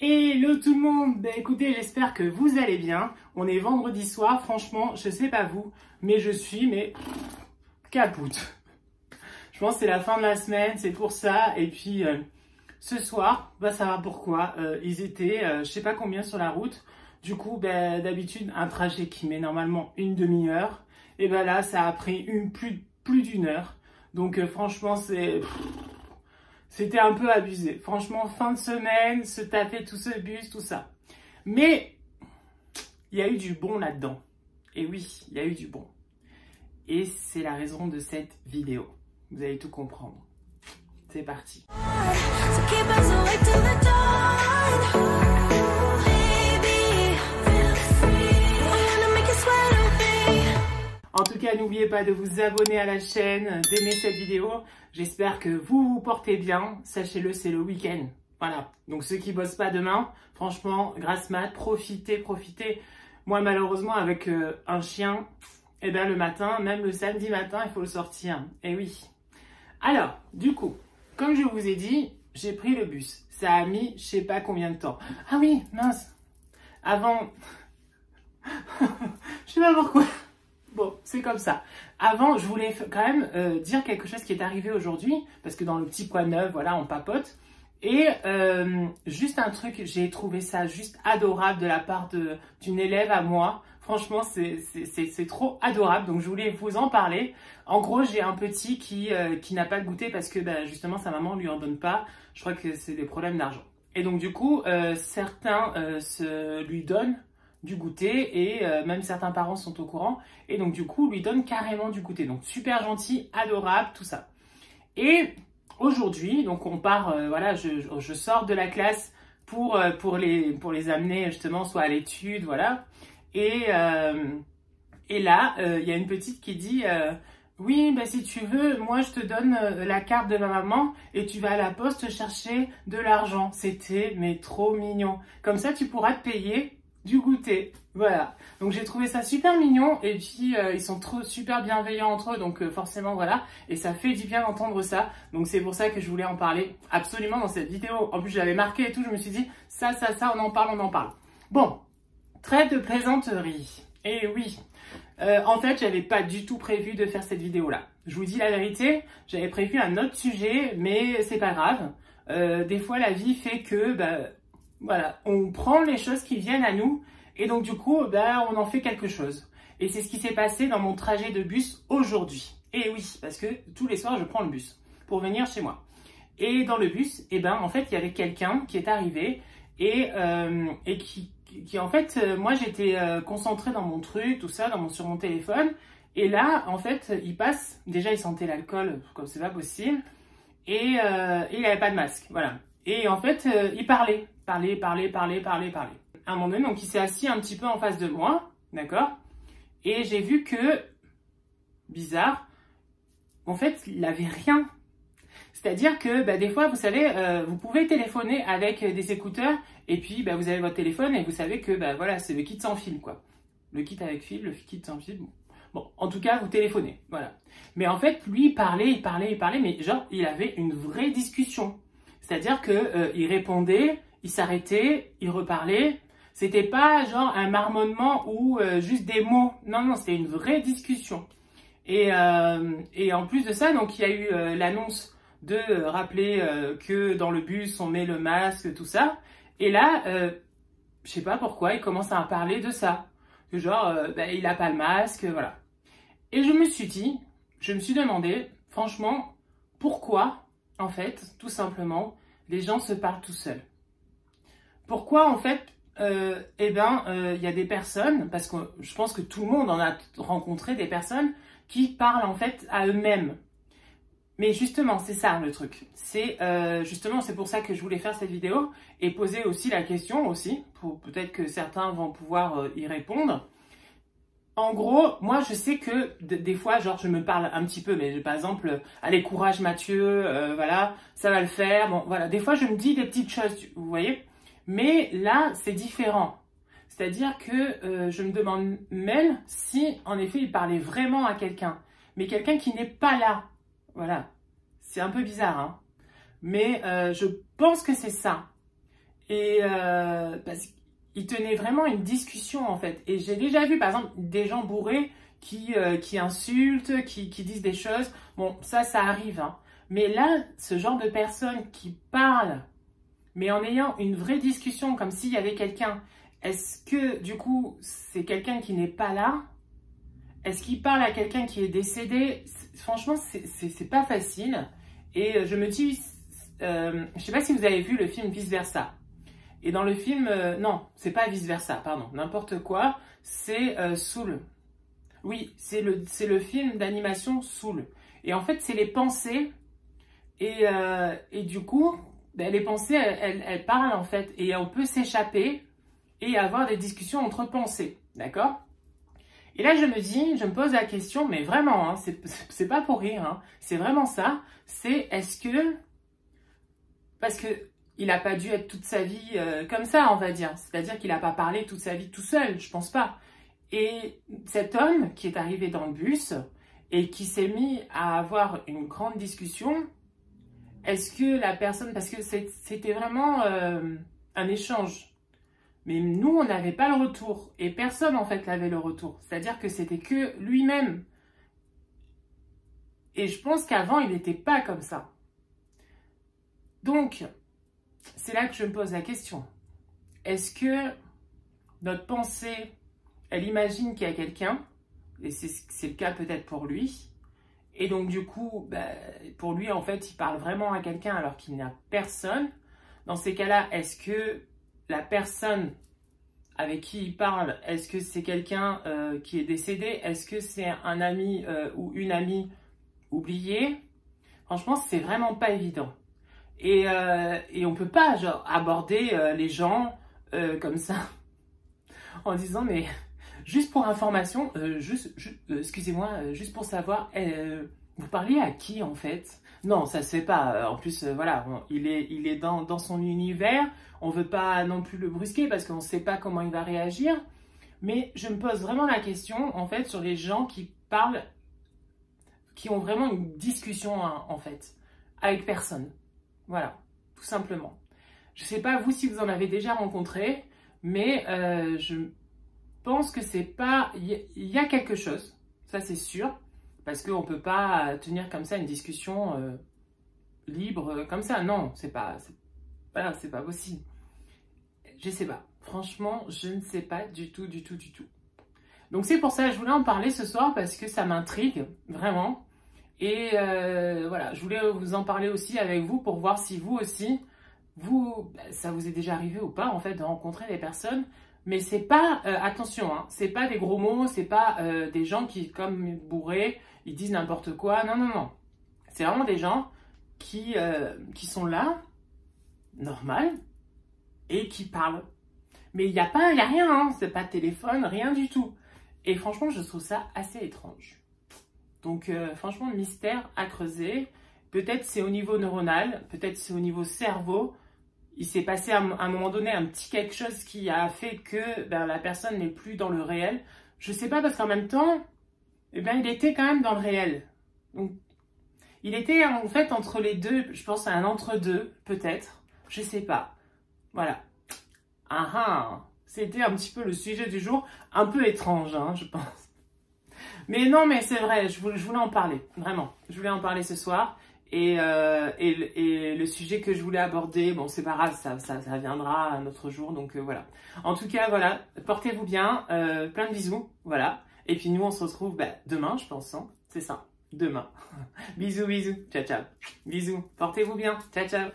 Hello tout le monde, écoutez, j'espère que vous allez bien. On est vendredi soir, franchement, je sais pas vous, mais je suis capoute. Je pense que c'est la fin de la semaine, c'est pour ça. Et puis ce soir, ça va pourquoi. Ils étaient, je sais pas combien sur la route. Du coup, d'habitude, un trajet qui met normalement une demi-heure, et là, ça a pris plus d'une heure. Donc franchement, c'était un peu abusé. Franchement, fin de semaine, se taper tout ce bus, tout ça. Mais il y a eu du bon là-dedans. Et oui, il y a eu du bon. Et c'est la raison de cette vidéo. Vous allez tout comprendre. C'est parti. En tout cas, n'oubliez pas de vous abonner à la chaîne, d'aimer cette vidéo. J'espère que vous vous portez bien. Sachez-le, c'est le week-end. Voilà. Donc ceux qui bossent pas demain, franchement, grasse mat, profitez. Moi, malheureusement, avec un chien, le matin, même le samedi matin, il faut le sortir. Et oui. Alors, du coup, comme je vous ai dit, j'ai pris le bus. Ça a mis je sais pas combien de temps. Ah oui, mince. Avant... je sais pas pourquoi. Bon, c'est comme ça. Avant, je voulais quand même dire quelque chose qui est arrivé aujourd'hui, parce que dans le petit coin neuf, voilà, on papote. Et juste un truc, j'ai trouvé ça juste adorable de la part d'une élève à moi. Franchement, c'est trop adorable, donc je voulais vous en parler. En gros, j'ai un petit qui n'a pas de goûter parce que justement, sa maman lui en donne pas. Je crois que c'est des problèmes d'argent. Et donc du coup, certains lui donnent du goûter et même certains parents sont au courant et donc du coup lui donnent carrément du goûter, donc super gentil, adorable, tout ça. Et aujourd'hui donc on part, voilà, je sors de la classe pour les amener justement soit à l'étude, voilà, et là il y a une petite qui dit oui, si tu veux, moi je te donne la carte de ma maman et tu vas à la poste chercher de l'argent. C'était trop mignon, comme ça tu pourras te payer du goûter, voilà. Donc j'ai trouvé ça super mignon et puis ils sont super bienveillants entre eux, donc forcément voilà, et ça fait du bien d'entendre ça. Donc c'est pour ça que je voulais en parler absolument dans cette vidéo. En plus je l'avais marqué et tout, je me suis dit ça, on en parle. Bon, trêve de plaisanterie. Et oui, en fait j'avais pas du tout prévu de faire cette vidéo là. Je vous dis la vérité, j'avais prévu un autre sujet, mais c'est pas grave. Des fois la vie fait que voilà, on prend les choses qui viennent à nous et donc du coup, on en fait quelque chose. Et c'est ce qui s'est passé dans mon trajet de bus aujourd'hui. Et oui, parce que tous les soirs, je prends le bus pour venir chez moi. Et dans le bus, en fait, il y avait quelqu'un qui est arrivé et qui en fait, moi, j'étais concentrée dans mon truc, tout ça, sur mon téléphone. Et là, en fait, il passe. Déjà, il sentait l'alcool, comme c'est pas possible. Et il n'avait pas de masque, voilà. Et en fait, il parlait. À un moment donné, donc il s'est assis un petit peu en face de moi, d'accord? Et j'ai vu que, bizarre, en fait, il n'avait rien. C'est-à-dire que des fois, vous savez, vous pouvez téléphoner avec des écouteurs et puis vous avez votre téléphone et vous savez que voilà, c'est le kit sans fil, quoi. Le kit avec fil, le kit sans fil. Bon, en tout cas, vous téléphonez, voilà. Mais en fait, lui, il parlait, mais genre, il avait une vraie discussion. C'est-à-dire que il répondait, il s'arrêtait, il reparlait. C'était pas genre un marmonnement ou juste des mots. Non, c'était une vraie discussion. Et en plus de ça, donc il y a eu l'annonce de rappeler que dans le bus on met le masque, tout ça. Et là, je sais pas pourquoi, il commence à parler de ça. Que genre, il a pas le masque, voilà. Et je me suis demandé, franchement, pourquoi, en fait, tout simplement, les gens se parlent tout seuls. Pourquoi, en fait, y a des personnes, parce que je pense que tout le monde en a rencontré des personnes qui parlent, en fait, à eux-mêmes. Mais justement, c'est ça le truc. Justement, c'est pour ça que je voulais faire cette vidéo et poser aussi la question aussi, pour peut-être que certains vont pouvoir y répondre. En gros, moi, je sais que des fois, genre, je me parle un petit peu, mais par exemple, allez, courage Mathieu, voilà, ça va le faire. Bon, voilà, des fois, je me dis des petites choses, vous voyez. Mais là, c'est différent. C'est-à-dire que je me demande même si, en effet, il parlait vraiment à quelqu'un. Mais quelqu'un qui n'est pas là. Voilà. C'est un peu bizarre, hein. Mais je pense que c'est ça. Et parce qu'il tenait vraiment une discussion en fait. Et j'ai déjà vu par exemple des gens bourrés qui insultent, qui disent des choses. Bon, ça arrive. Hein. Mais là, ce genre de personnes qui parlent, mais en ayant une vraie discussion, comme s'il y avait quelqu'un, est-ce que du coup, c'est quelqu'un qui n'est pas là? Est-ce qu'il parle à quelqu'un qui est décédé? Franchement, c'est pas facile. Et je me dis, je sais pas si vous avez vu le film Vice Versa. Et dans le film, non, c'est pas Vice Versa, pardon, n'importe quoi, c'est Soul. Oui, c'est le film d'animation Soul. Et en fait, c'est les pensées. Et du coup, ben, les pensées, elles parlent en fait. Et on peut s'échapper et avoir des discussions entre pensées. D'accord? Et là, je me pose la question, mais vraiment, hein, c'est pas pour rire, hein, c'est vraiment ça. C'est est-ce que... Parce que il n'a pas dû être toute sa vie comme ça, on va dire. C'est-à-dire qu'il n'a pas parlé toute sa vie tout seul, je pense pas. Et cet homme qui est arrivé dans le bus et qui s'est mis à avoir une grande discussion, est-ce que la personne... Parce que c'était vraiment un échange. Mais nous, on n'avait pas le retour. Et personne, en fait, n'avait le retour. C'est-à-dire que c'était que lui-même. Et je pense qu'avant, il n'était pas comme ça. Donc, c'est là que je me pose la question. Est-ce que notre pensée, elle imagine qu'il y a quelqu'un, et c'est le cas peut-être pour lui, et donc du coup, bah, pour lui, en fait, il parle vraiment à quelqu'un alors qu'il n'y a personne. Dans ces cas-là, est-ce que la personne avec qui il parle, est-ce que c'est quelqu'un qui est décédé? Est-ce que c'est un ami ou une amie oubliée? Franchement, c'est vraiment pas évident. Et on peut pas genre aborder les gens comme ça en disant mais juste pour information, excusez-moi, juste pour savoir, vous parliez à qui en fait? Non, ça se fait pas. En plus, voilà, il est dans son univers. On veut pas non plus le brusquer parce qu'on ne sait pas comment il va réagir. Mais je me pose vraiment la question en fait sur les gens qui parlent, qui ont vraiment une discussion hein, en fait avec personne. Voilà, tout simplement. Je ne sais pas vous si vous en avez déjà rencontré, mais je pense que c'est pas... Il y a quelque chose, ça c'est sûr, parce qu'on ne peut pas tenir comme ça une discussion libre comme ça. Non, voilà, c'est pas possible. Je sais pas. Franchement, je ne sais pas du tout. Donc c'est pour ça que je voulais en parler ce soir, parce que ça m'intrigue, vraiment. Et voilà, je voulais vous en parler aussi avec vous pour voir si vous aussi, ça vous est déjà arrivé ou pas en fait de rencontrer des personnes. Mais c'est pas, attention, hein, c'est pas des gros mots, c'est pas des gens qui, comme bourrés, ils disent n'importe quoi. Non. C'est vraiment des gens qui sont là, normal, et qui parlent. Mais il n'y a rien, hein, c'est pas de téléphone, rien du tout. Et franchement, je trouve ça assez étrange. Donc franchement, mystère à creuser. Peut-être c'est au niveau neuronal, peut-être c'est au niveau cerveau. Il s'est passé à un moment donné un petit quelque chose qui a fait que ben, la personne n'est plus dans le réel. Je sais pas parce qu'en même temps, eh ben, il était quand même dans le réel. Donc, il était en fait entre les deux, je pense à un entre-deux, peut-être. Je sais pas. Voilà. C'était un petit peu le sujet du jour. Un peu étrange, hein, je pense. Mais non, mais c'est vrai, je voulais en parler, vraiment. Je voulais en parler ce soir. Et le sujet que je voulais aborder, bon, c'est pas grave, ça viendra un autre jour, donc voilà. En tout cas, voilà, portez-vous bien, plein de bisous, voilà. Et puis nous, on se retrouve demain, je pense, hein, c'est ça, demain. Bisous, ciao, ciao. Bisous, portez-vous bien, ciao, ciao.